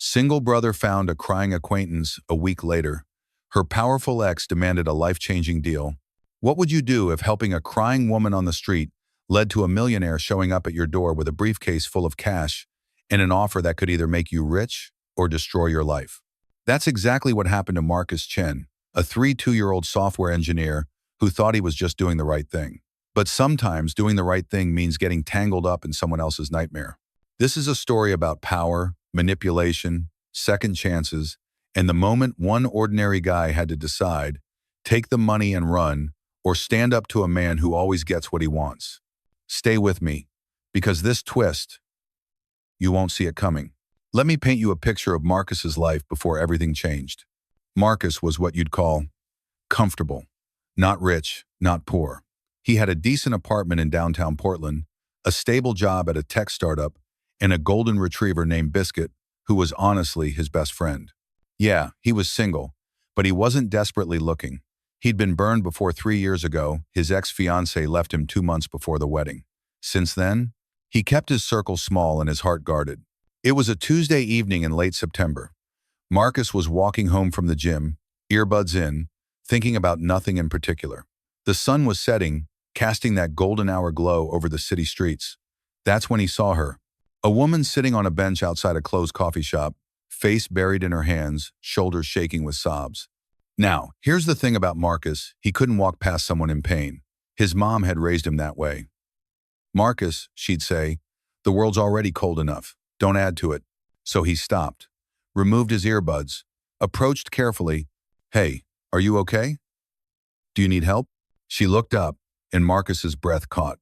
Single brother found a crying acquaintance a week later. Her powerful ex demanded a life-changing deal. What would you do if helping a crying woman on the street led to a millionaire showing up at your door with a briefcase full of cash and an offer that could either make you rich or destroy your life? That's exactly what happened to Marcus Chen, a 32-year-old software engineer who thought he was just doing the right thing. But sometimes doing the right thing means getting tangled up in someone else's nightmare. This is a story about power, manipulation, second chances, and the moment one ordinary guy had to decide, take the money and run, or stand up to a man who always gets what he wants. Stay with me, because this twist, you won't see it coming. Let me paint you a picture of Marcus's life before everything changed. Marcus was what you'd call comfortable, not rich, not poor. He had a decent apartment in downtown Portland, a stable job at a tech startup, and a golden retriever named Biscuit, who was honestly his best friend. Yeah, he was single, but he wasn't desperately looking. He'd been burned before 3 years ago. His ex-fiancée left him 2 months before the wedding. Since then, he kept his circle small and his heart guarded. It was a Tuesday evening in late September. Marcus was walking home from the gym, earbuds in, thinking about nothing in particular. The sun was setting, casting that golden hour glow over the city streets. That's when he saw her. A woman sitting on a bench outside a closed coffee shop, face buried in her hands, shoulders shaking with sobs. Now, here's the thing about Marcus. He couldn't walk past someone in pain. His mom had raised him that way. Marcus, she'd say, the world's already cold enough. Don't add to it. So he stopped, removed his earbuds, approached carefully. Hey, are you okay? Do you need help? She looked up, and Marcus's breath caught.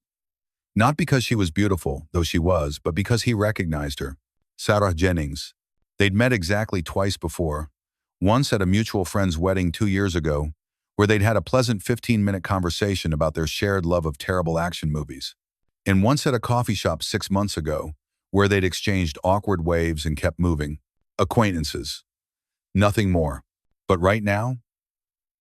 Not because she was beautiful, though she was, but because he recognized her. Sarah Jennings. They'd met exactly twice before. Once at a mutual friend's wedding 2 years ago, where they'd had a pleasant 15-minute conversation about their shared love of terrible action movies. And once at a coffee shop 6 months ago, where they'd exchanged awkward waves and kept moving. Acquaintances. Nothing more. But right now,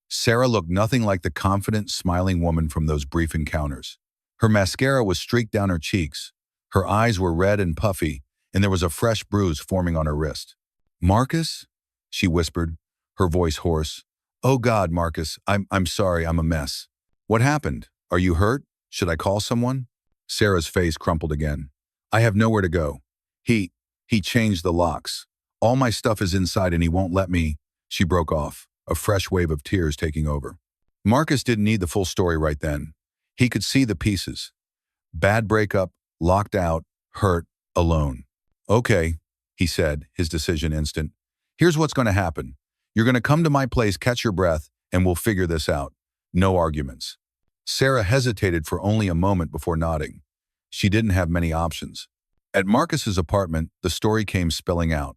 Sarah looked nothing like the confident, smiling woman from those brief encounters. Her mascara was streaked down her cheeks, her eyes were red and puffy, and there was a fresh bruise forming on her wrist. Marcus? She whispered, her voice hoarse. Oh God, Marcus, I'm sorry, I'm a mess. What happened? Are you hurt? Should I call someone? Sarah's face crumpled again. I have nowhere to go. He changed the locks. All my stuff is inside and he won't let me. She broke off, a fresh wave of tears taking over. Marcus didn't need the full story right then. He could see the pieces. Bad breakup, locked out, hurt, alone. Okay, he said, his decision instant. Here's what's going to happen. You're going to come to my place, catch your breath, and we'll figure this out. No arguments. Sarah hesitated for only a moment before nodding. She didn't have many options. At Marcus's apartment, the story came spilling out.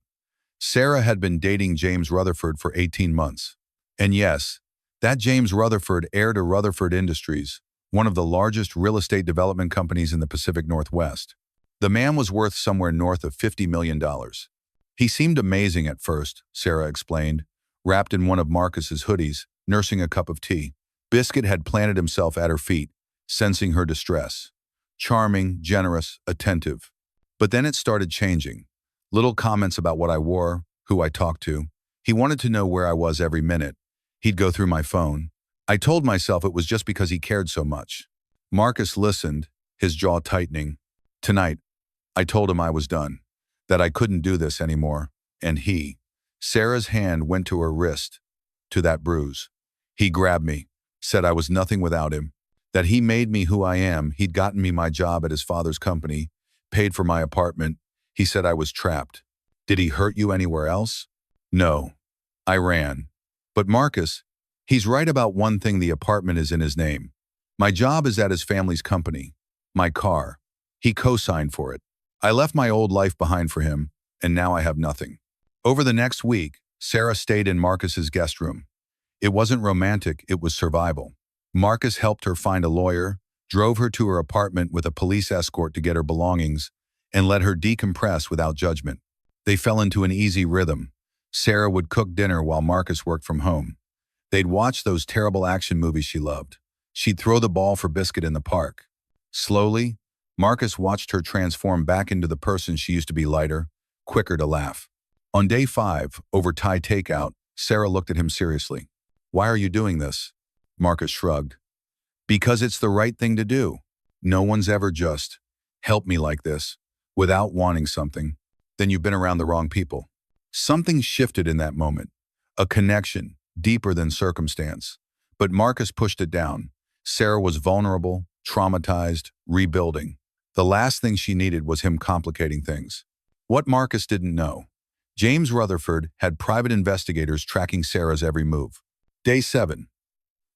Sarah had been dating James Rutherford for 18 months. And yes, that James Rutherford heir to Rutherford Industries, one of the largest real estate development companies in the Pacific Northwest. The man was worth somewhere north of $50 million. He seemed amazing at first, Sarah explained, wrapped in one of Marcus's hoodies, nursing a cup of tea. Biscuit had planted himself at her feet, sensing her distress. Charming, generous, attentive. But then it started changing. Little comments about what I wore, who I talked to. He wanted to know where I was every minute. He'd go through my phone. I told myself it was just because he cared so much. Marcus listened, his jaw tightening. Tonight, I told him I was done, that I couldn't do this anymore, and Sarah's hand went to her wrist, to that bruise. He grabbed me, said I was nothing without him, that he made me who I am. He'd gotten me my job at his father's company, paid for my apartment. He said I was trapped. Did he hurt you anywhere else? No. I ran. But Marcus, he's right about one thing: the apartment is in his name. My job is at his family's company. My car. He co-signed for it. I left my old life behind for him, and now I have nothing. Over the next week, Sarah stayed in Marcus's guest room. It wasn't romantic, it was survival. Marcus helped her find a lawyer, drove her to her apartment with a police escort to get her belongings, and let her decompress without judgment. They fell into an easy rhythm. Sarah would cook dinner while Marcus worked from home. They'd watch those terrible action movies she loved. She'd throw the ball for Biscuit in the park. Slowly, Marcus watched her transform back into the person she used to be: lighter, quicker to laugh. On day 5, over Thai takeout, Sarah looked at him seriously. "Why are you doing this?" Marcus shrugged. "Because it's the right thing to do. No one's ever just helped me like this without wanting something. Then you've been around the wrong people." Something shifted in that moment. A connection, deeper than circumstance. But Marcus pushed it down. Sarah was vulnerable, traumatized, rebuilding. The last thing she needed was him complicating things. What Marcus didn't know: James Rutherford had private investigators tracking Sarah's every move. Day 7.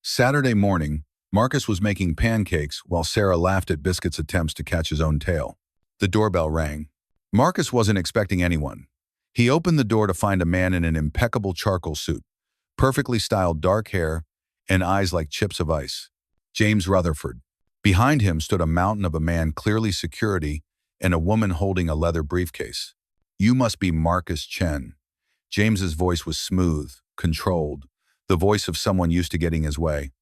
Saturday morning, Marcus was making pancakes while Sarah laughed at Biscuit's attempts to catch his own tail. The doorbell rang. Marcus wasn't expecting anyone. He opened the door to find a man in an impeccable charcoal suit, perfectly styled dark hair, and eyes like chips of ice. James Rutherford. Behind him stood a mountain of a man, clearly security, and a woman holding a leather briefcase. "You must be Marcus Chen." James's voice was smooth, controlled, the voice of someone used to getting his way.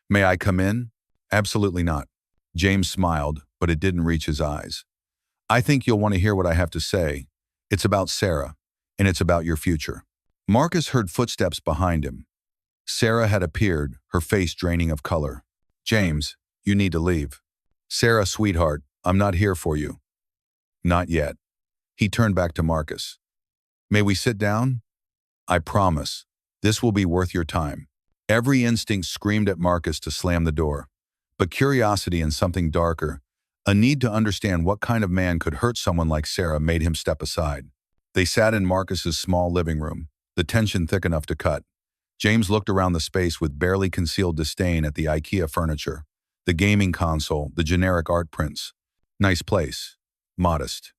"May I come in?" "Absolutely not." James smiled, but it didn't reach his eyes. "I think you'll want to hear what I have to say. It's about Sarah, and it's about your future." Marcus heard footsteps behind him. Sarah had appeared, her face draining of color. "James, you need to leave." "Sarah, sweetheart, I'm not here for you." "Not yet." He turned back to Marcus. "May we sit down?" "I promise. This will be worth your time." Every instinct screamed at Marcus to slam the door. But curiosity and something darker, a need to understand what kind of man could hurt someone like Sarah, made him step aside. They sat in Marcus's small living room, the tension thick enough to cut. James looked around the space with barely concealed disdain at the IKEA furniture, the gaming console, the generic art prints. Nice place. Modest.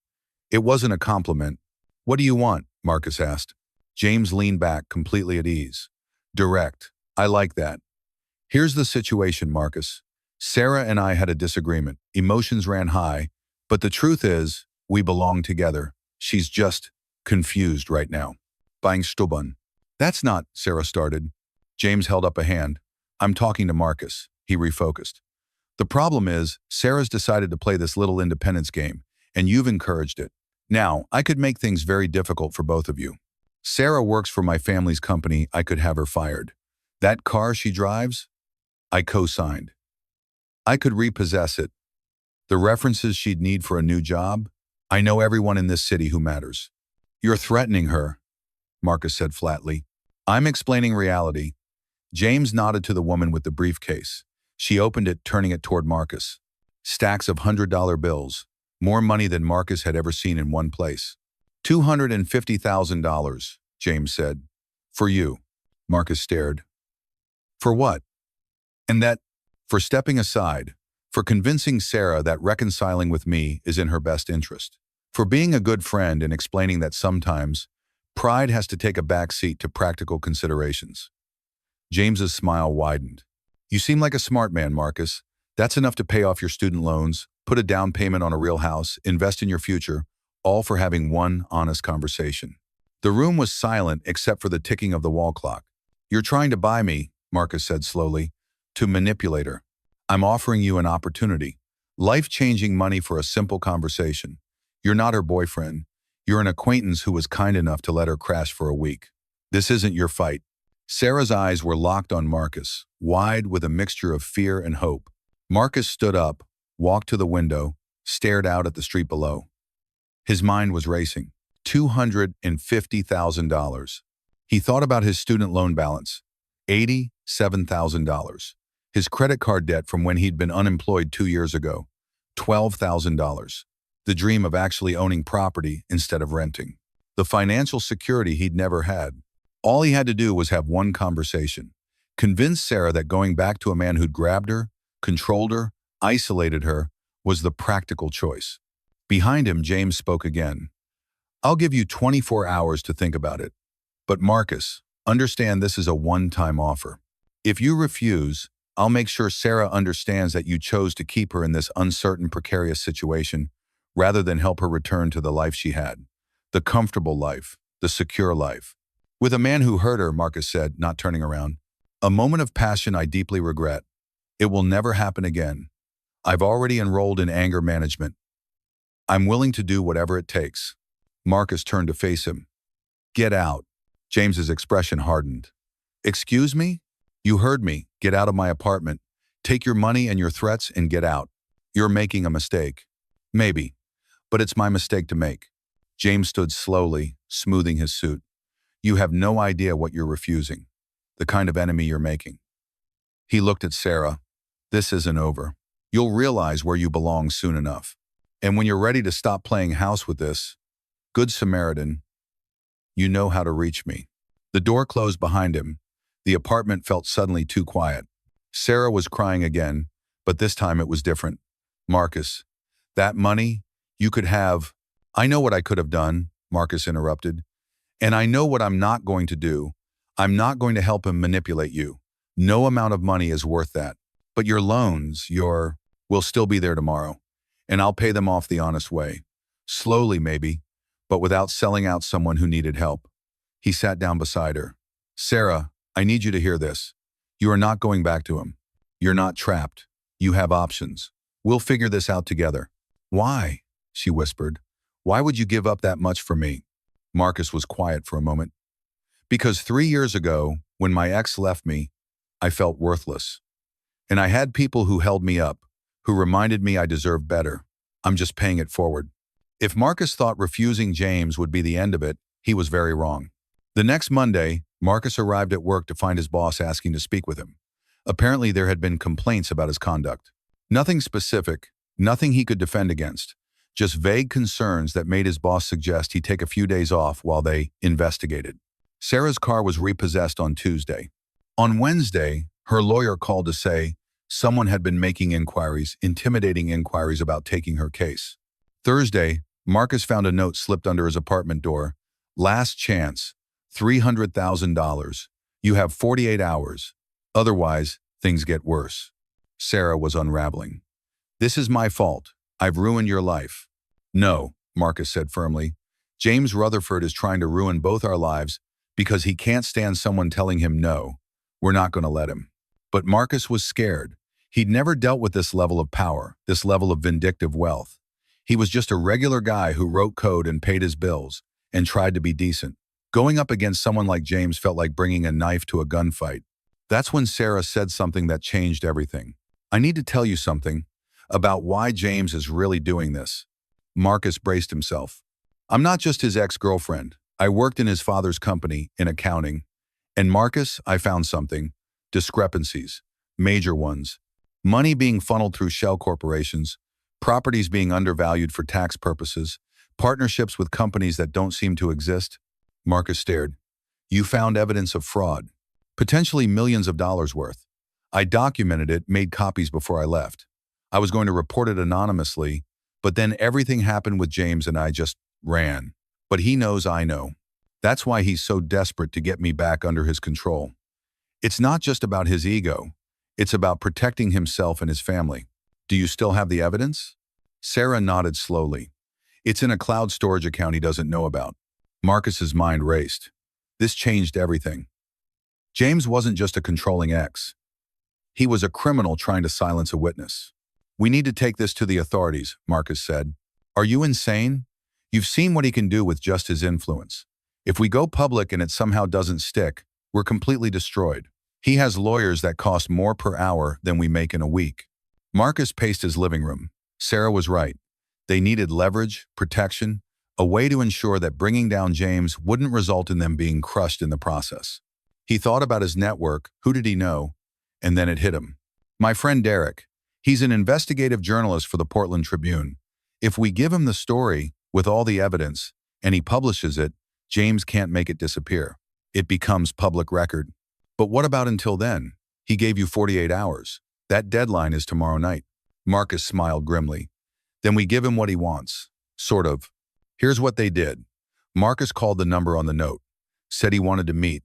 It wasn't a compliment. "What do you want?" Marcus asked. James leaned back, completely at ease. Direct. "I like that. Here's the situation, Marcus. Sarah and I had a disagreement. Emotions ran high, but the truth is, we belong together. She's just confused right now." Buying stubborn. "That's not," Sarah started. James held up a hand. "I'm talking to Marcus." He refocused. "The problem is, Sarah's decided to play this little independence game, and you've encouraged it. Now, I could make things very difficult for both of you. Sarah works for my family's company. I could have her fired. That car she drives, I co-signed. I could repossess it. The references she'd need for a new job, I know everyone in this city who matters." "You're threatening her," Marcus said flatly. "I'm explaining reality." James nodded to the woman with the briefcase. She opened it, turning it toward Marcus. Stacks of $100 bills, more money than Marcus had ever seen in one place. $250,000, James said. "For you." Marcus stared. "For what?" "And that, for stepping aside, for convincing Sarah that reconciling with me is in her best interest, for being a good friend and explaining that sometimes pride has to take a back seat to practical considerations." James's smile widened. "You seem like a smart man, Marcus. That's enough to pay off your student loans, put a down payment on a real house, invest in your future, all for having one honest conversation." The room was silent except for the ticking of the wall clock. "You're trying to buy me," Marcus said slowly, "to manipulate her. I'm offering you an opportunity. Life-changing money for a simple conversation. You're not her boyfriend. You're an acquaintance who was kind enough to let her crash for a week. This isn't your fight." Sarah's eyes were locked on Marcus, wide with a mixture of fear and hope. Marcus stood up, walked to the window, stared out at the street below. His mind was racing. $250,000. He thought about his student loan balance. $87,000. His credit card debt from when he'd been unemployed 2 years ago. $12,000. The dream of actually owning property instead of renting. The financial security he'd never had. All he had to do was have one conversation. Convince Sarah that going back to a man who'd grabbed her, controlled her, isolated her, was the practical choice. Behind him, James spoke again. "I'll give you 24 hours to think about it. But Marcus, understand this is a one-time offer. If you refuse, I'll make sure Sarah understands that you chose to keep her in this uncertain, precarious situation rather than help her return to the life she had. The comfortable life, the secure life." "With a man who hurt her," Marcus said, not turning around. "A moment of passion I deeply regret. It will never happen again. I've already enrolled in anger management. I'm willing to do whatever it takes." Marcus turned to face him. Get out. James's expression hardened. Excuse me? You heard me. Get out of my apartment. Take your money and your threats and get out. You're making a mistake. Maybe, but it's my mistake to make. James stood slowly, smoothing his suit. You have no idea what you're refusing, the kind of enemy you're making. He looked at Sarah. This isn't over. You'll realize where you belong soon enough. And when you're ready to stop playing house with this, Good Samaritan, you know how to reach me. The door closed behind him. The apartment felt suddenly too quiet. Sarah was crying again, but this time it was different. Marcus, that money, you could have. I know what I could have done, Marcus interrupted. And I know what I'm not going to do. I'm not going to help him manipulate you. No amount of money is worth that. But your loans, will still be there tomorrow. And I'll pay them off the honest way. Slowly, maybe, but without selling out someone who needed help. He sat down beside her. Sarah, I need you to hear this. You are not going back to him. You're not trapped. You have options. We'll figure this out together. Why? She whispered. Why would you give up that much for me? Marcus was quiet for a moment. Because 3 years ago, when my ex left me, I felt worthless. And I had people who held me up, who reminded me I deserved better. I'm just paying it forward. If Marcus thought refusing James would be the end of it, he was very wrong. The next Monday, Marcus arrived at work to find his boss asking to speak with him. Apparently, there had been complaints about his conduct. Nothing specific, nothing he could defend against, just vague concerns that made his boss suggest he take a few days off while they investigated. Sarah's car was repossessed on Tuesday. On Wednesday, her lawyer called to say someone had been making inquiries, intimidating inquiries about taking her case. Thursday, Marcus found a note slipped under his apartment door. Last chance, $300,000. You have 48 hours. Otherwise, things get worse. Sarah was unraveling. This is my fault. I've ruined your life. No, Marcus said firmly. James Rutherford is trying to ruin both our lives because he can't stand someone telling him no. We're not going to let him. But Marcus was scared. He'd never dealt with this level of power, this level of vindictive wealth. He was just a regular guy who wrote code and paid his bills and tried to be decent. Going up against someone like James felt like bringing a knife to a gunfight. That's when Sarah said something that changed everything. I need to tell you something about why James is really doing this. Marcus braced himself. I'm not just his ex-girlfriend. I worked in his father's company in accounting. And Marcus, I found something. Discrepancies. Major ones. Money being funneled through shell corporations. Properties being undervalued for tax purposes. Partnerships with companies that don't seem to exist. Marcus stared. You found evidence of fraud. Potentially millions of dollars worth. I documented it, made copies before I left. I was going to report it anonymously, but then everything happened with James and I just ran. But he knows I know. That's why he's so desperate to get me back under his control. It's not just about his ego. It's about protecting himself and his family. Do you still have the evidence? Sarah nodded slowly. It's in a cloud storage account he doesn't know about. Marcus's mind raced. This changed everything. James wasn't just a controlling ex. He was a criminal trying to silence a witness. We need to take this to the authorities, Marcus said. Are you insane? You've seen what he can do with just his influence. If we go public and it somehow doesn't stick, we're completely destroyed. He has lawyers that cost more per hour than we make in a week. Marcus paced his living room. Sarah was right. They needed leverage, protection, a way to ensure that bringing down James wouldn't result in them being crushed in the process. He thought about his network, who did he know, and then it hit him. My friend Derek. He's an investigative journalist for the Portland Tribune. If we give him the story with all the evidence and he publishes it, James can't make it disappear. It becomes public record. But what about until then? He gave you 48 hours. That deadline is tomorrow night. Marcus smiled grimly. Then we give him what he wants. Sort of. Here's what they did. Marcus called the number on the note, said he wanted to meet,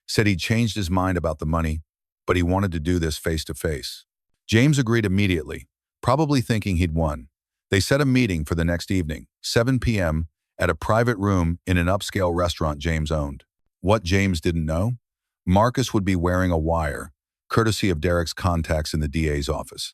said he'd changed his mind about the money, but he wanted to do this face to face. James agreed immediately, probably thinking he'd won. They set a meeting for the next evening, 7 p.m., at a private room in an upscale restaurant James owned. What James didn't know? Marcus would be wearing a wire, courtesy of Derek's contacts in the DA's office.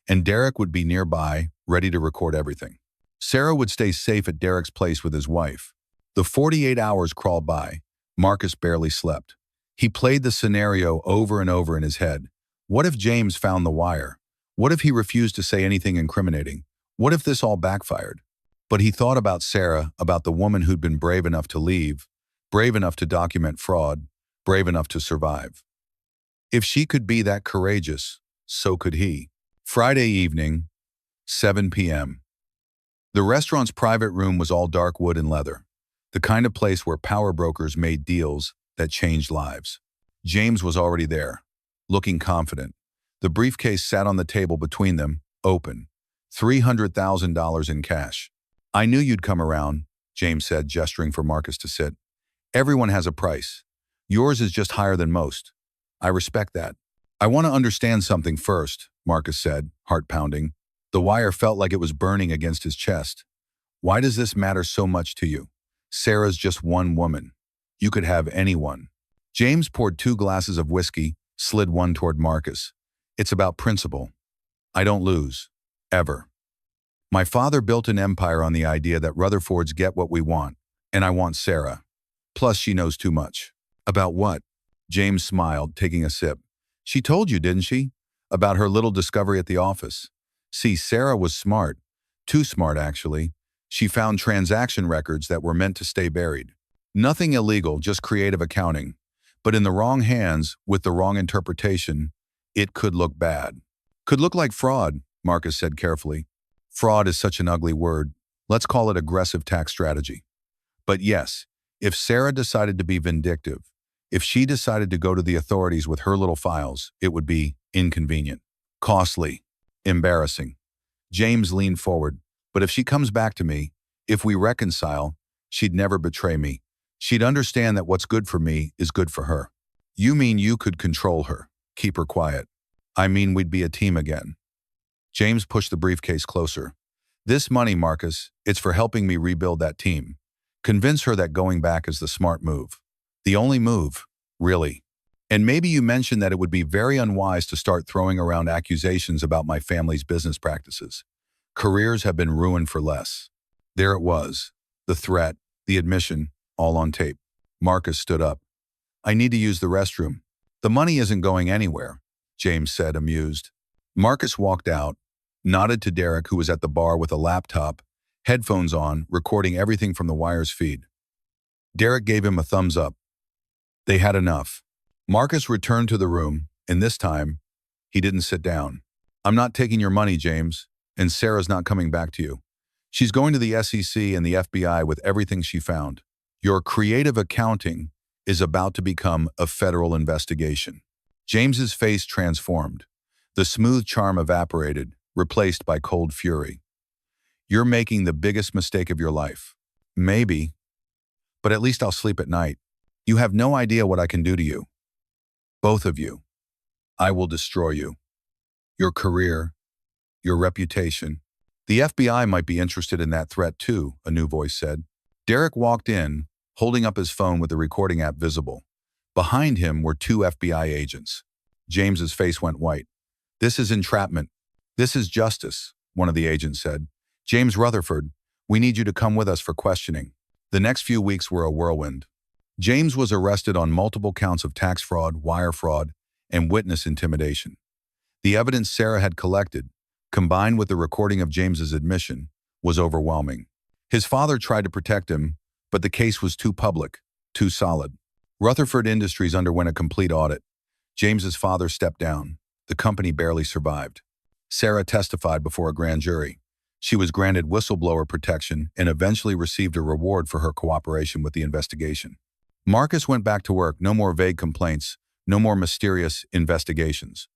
And Derek would be nearby, ready to record everything. Sarah would stay safe at Derek's place with his wife. The 48 hours crawled by. Marcus barely slept. He played the scenario over and over in his head. What if James found the wire? What if he refused to say anything incriminating? What if this all backfired? But he thought about Sarah, about the woman who'd been brave enough to leave, brave enough to document fraud, brave enough to survive. If she could be that courageous, so could he. Friday evening, 7 p.m. The restaurant's private room was all dark wood and leather, the kind of place where power brokers made deals that changed lives. James was already there, looking confident. The briefcase sat on the table between them, open. $300,000 in cash. I knew you'd come around, James said, gesturing for Marcus to sit. Everyone has a price. Yours is just higher than most. I respect that. I want to understand something first, Marcus said, heart pounding. The wire felt like it was burning against his chest. Why does this matter so much to you? Sarah's just one woman. You could have anyone. James poured 2 glasses of whiskey, slid one toward Marcus. It's about principle. I don't lose. Ever. My father built an empire on the idea that Rutherfords get what we want, and I want Sarah. Plus, she knows too much. About what? James smiled, taking a sip. She told you, didn't she? About her little discovery at the office. See, Sarah was smart. Too smart, actually. She found transaction records that were meant to stay buried. Nothing illegal, just creative accounting. But in the wrong hands, with the wrong interpretation, it could look bad. Could look like fraud, Marcus said carefully. Fraud is such an ugly word. Let's call it aggressive tax strategy. But yes, if Sarah decided to be vindictive, if she decided to go to the authorities with her little files, it would be inconvenient, costly, embarrassing. James leaned forward. But if she comes back to me, if we reconcile, she'd never betray me. She'd understand that what's good for me is good for her. You mean you could control her, keep her quiet? I mean we'd be a team again. James pushed the briefcase closer. This money, Marcus, it's for helping me rebuild that team. Convince her that going back is the smart move. The only move, really. And maybe you mentioned that it would be very unwise to start throwing around accusations about my family's business practices. Careers have been ruined for less. There it was. The threat, the admission, all on tape. Marcus stood up. I need to use the restroom. The money isn't going anywhere, James said, amused. Marcus walked out, nodded to Derek, who was at the bar with a laptop, headphones on, recording everything from the wire's feed. Derek gave him a thumbs up. They had enough. Marcus returned to the room, and this time, he didn't sit down. I'm not taking your money, James, and Sarah's not coming back to you. She's going to the SEC and the FBI with everything she found. Your creative accounting is about to become a federal investigation. James's face transformed. The smooth charm evaporated, replaced by cold fury. You're making the biggest mistake of your life. Maybe, but at least I'll sleep at night. You have no idea what I can do to you. Both of you. I will destroy you. Your career, your reputation. The FBI might be interested in that threat too, a new voice said. Derek walked in, holding up his phone with the recording app visible. Behind him were 2 FBI agents. James's face went white. This is entrapment. This is justice, one of the agents said. James Rutherford, we need you to come with us for questioning. The next few weeks were a whirlwind. James was arrested on multiple counts of tax fraud, wire fraud, and witness intimidation. The evidence Sarah had collected, combined with the recording of James's admission, was overwhelming. His father tried to protect him, but the case was too public, too solid. Rutherford Industries underwent a complete audit. James's father stepped down. The company barely survived. Sarah testified before a grand jury. She was granted whistleblower protection and eventually received a reward for her cooperation with the investigation. Marcus went back to work. No more vague complaints, no more mysterious investigations.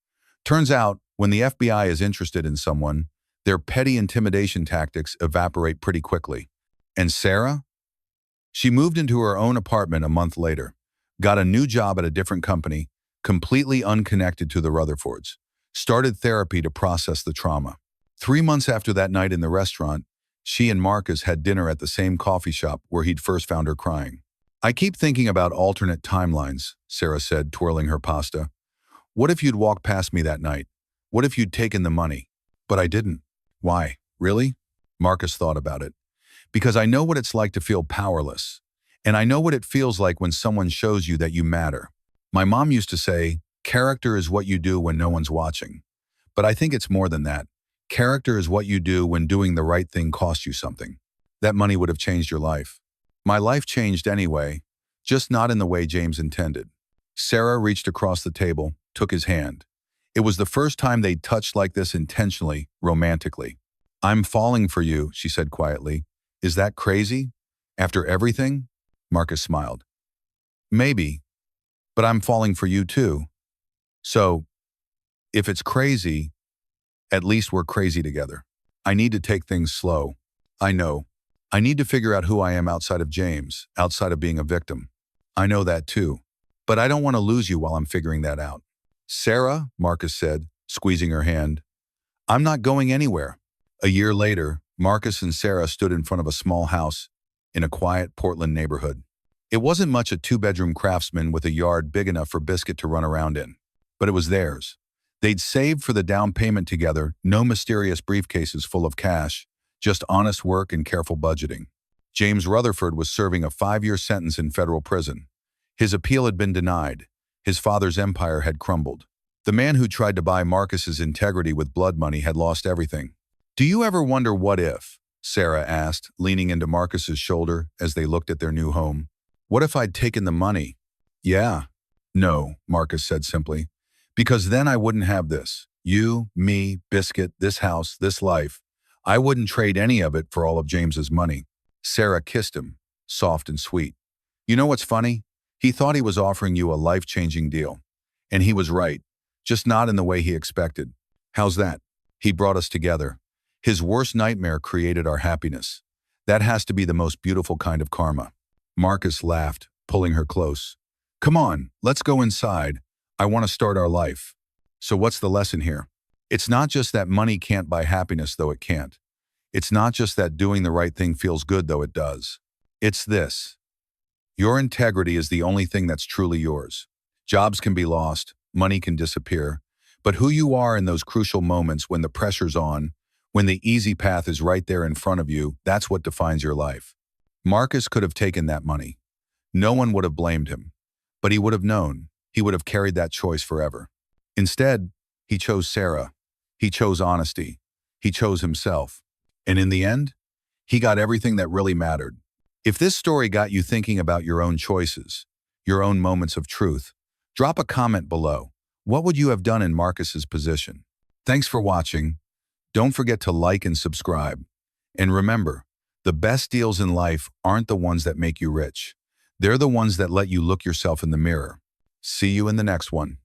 Turns out, when the FBI is interested in someone, their petty intimidation tactics evaporate pretty quickly. And Sarah? She moved into her own apartment a month later, got a new job at a different company, completely unconnected to the Rutherfords, started therapy to process the trauma. 3 months after that night in the restaurant, she and Marcus had dinner at the same coffee shop where he'd first found her crying. I keep thinking about alternate timelines, Sarah said, twirling her pasta. What if you'd walked past me that night? What if you'd taken the money? But I didn't. Why? Really? Marcus thought about it. Because I know what it's like to feel powerless, And I know what it feels like when someone shows you that you matter. My mom used to say, character is what you do when no one's watching. But I think it's more than that. Character is what you do when doing the right thing costs you something. That money would have changed your life. My life changed anyway, just not in the way James intended. Sarah reached across the table, took his hand. It was the first time they'd touched like this intentionally, romantically. I'm falling for you, she said quietly. Is that crazy? After everything? Marcus smiled. Maybe, but I'm falling for you too. So, if it's crazy, at least we're crazy together. I need to take things slow. I know. I need to figure out who I am outside of James, outside of being a victim. I know that too. But I don't want to lose you while I'm figuring that out. Sarah, Marcus said, squeezing her hand, I'm not going anywhere. A year later, Marcus and Sarah stood in front of a small house in a quiet Portland neighborhood. It wasn't much a two-bedroom craftsman with a yard big enough for Biscuit to run around in, but it was theirs. They'd saved for the down payment together, no mysterious briefcases full of cash, just honest work and careful budgeting. James Rutherford was serving a 5-year sentence in federal prison. His appeal had been denied. His father's empire had crumbled. The man who tried to buy Marcus's integrity with blood money had lost everything. Do you ever wonder what if? Sarah asked, leaning into Marcus's shoulder as they looked at their new home. What if I'd taken the money? Yeah. No, Marcus said simply. Because then I wouldn't have this. You, me, Biscuit, this house, this life. I wouldn't trade any of it for all of James's money. Sarah kissed him, soft and sweet. You know what's funny? He thought he was offering you a life-changing deal. And he was right, just not in the way he expected. How's that? He brought us together. His worst nightmare created our happiness. That has to be the most beautiful kind of karma. Marcus laughed, pulling her close. Come on, let's go inside. I want to start our life. So what's the lesson here? It's not just that money can't buy happiness, though it can't. It's not just that doing the right thing feels good, though it does. It's this. Your integrity is the only thing that's truly yours. Jobs can be lost, money can disappear, but who you are in those crucial moments when the pressure's on, when the easy path is right there in front of you, that's what defines your life. Marcus could have taken that money. No one would have blamed him. But he would have known. He would have carried that choice forever. Instead, he chose Sarah. He chose honesty. He chose himself. And in the end, he got everything that really mattered. If this story got you thinking about your own choices, your own moments of truth, drop a comment below. What would you have done in Marcus's position? Thanks for watching. Don't forget to like and subscribe. And remember, the best deals in life aren't the ones that make you rich. They're the ones that let you look yourself in the mirror. See you in the next one.